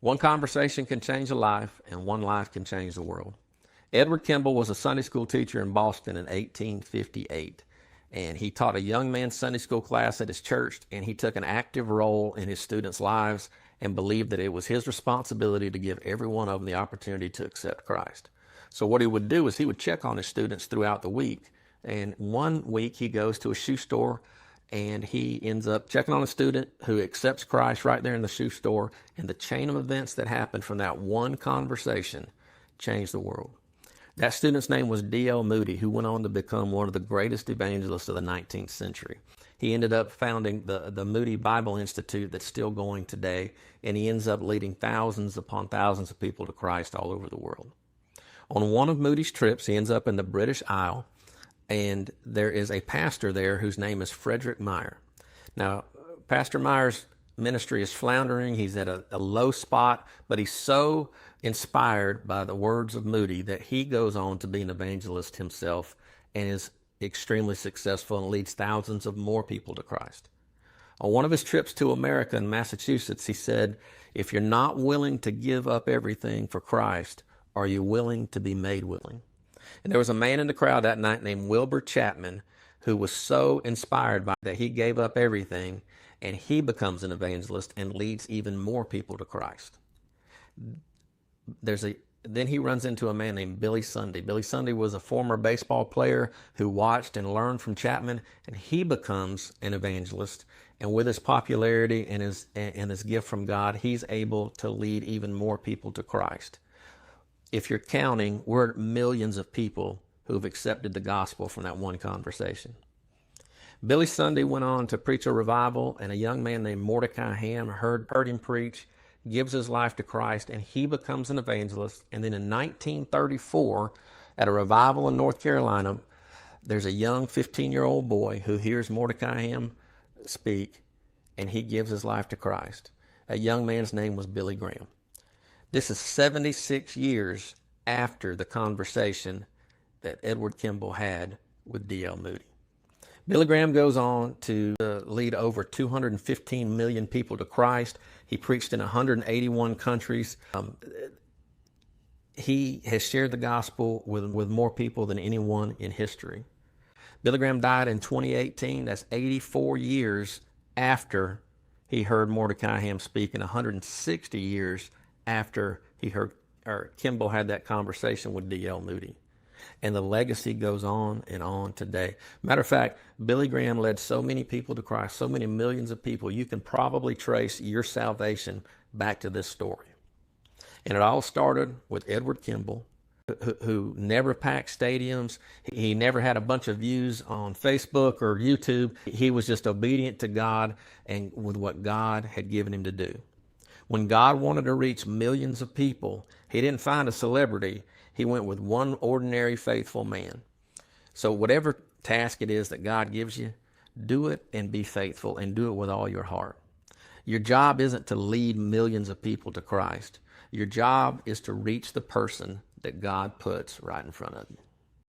One conversation can change a life, and one life can change the world. Edward Kimball was a Sunday school teacher in Boston in 1858, and he taught a young man's Sunday school class at his church, and he took an active role in his students' lives and believed that it was his responsibility to give every one of them the opportunity to accept Christ. So what he would do is he would check on his students throughout the week, and one week he goes to a shoe store and he ends up checking on a student who accepts Christ right there in the shoe store, and the chain of events that happened from that one conversation changed the world. That student's name was D.L. Moody, who went on to become one of the greatest evangelists of the 19th century. He ended up founding the Moody Bible Institute that's still going today, and he ends up leading thousands upon thousands of people to Christ all over the world. On one of Moody's trips, he ends up in the British Isle, and there is a pastor there whose name is Frederick Meyer. Now, Pastor Meyer's ministry is floundering. He's at a low spot, but he's so inspired by the words of Moody that he goes on to be an evangelist himself and is extremely successful and leads thousands of more people to Christ. On one of his trips to America in Massachusetts, he said, "If you're not willing to give up everything for Christ, are you willing to be made willing?" And there was a man in the crowd that night named Wilbur Chapman who was so inspired by that he gave up everything, and he becomes an evangelist and leads even more people to Christ. Then he runs into a man named Billy Sunday. Billy Sunday was a former baseball player who watched and learned from Chapman, and he becomes an evangelist. And with his popularity and his gift from God, he's able to lead even more people to Christ. If you're counting, we're millions of people who've accepted the gospel from that one conversation. Billy Sunday went on to preach a revival, and a young man named Mordecai Ham heard him preach, gives his life to Christ, and he becomes an evangelist. And then in 1934, at a revival in North Carolina, there's a young 15-year-old boy who hears Mordecai Ham speak, and he gives his life to Christ. A young man's name was Billy Graham. This is 76 years after the conversation that Edward Kimball had with D.L. Moody. Billy Graham goes on to lead over 215 million people to Christ. He preached in 181 countries. He has shared the gospel with more people than anyone in history. Billy Graham died in 2018. That's 84 years after he heard Mordecai Ham speak, and 160 years after he heard Kimball had that conversation with D.L. Moody. And the legacy goes on and on today. Matter of fact, Billy Graham led so many people to Christ, so many millions of people, you can probably trace your salvation back to this story. And it all started with Edward Kimball, who never packed stadiums. He never had a bunch of views on Facebook or YouTube. He was just obedient to God and with what God had given him to do. When God wanted to reach millions of people, he didn't find a celebrity. He went with one ordinary faithful man. So whatever task it is that God gives you, do it and be faithful, and do it with all your heart. Your job isn't to lead millions of people to Christ. Your job is to reach the person that God puts right in front of you.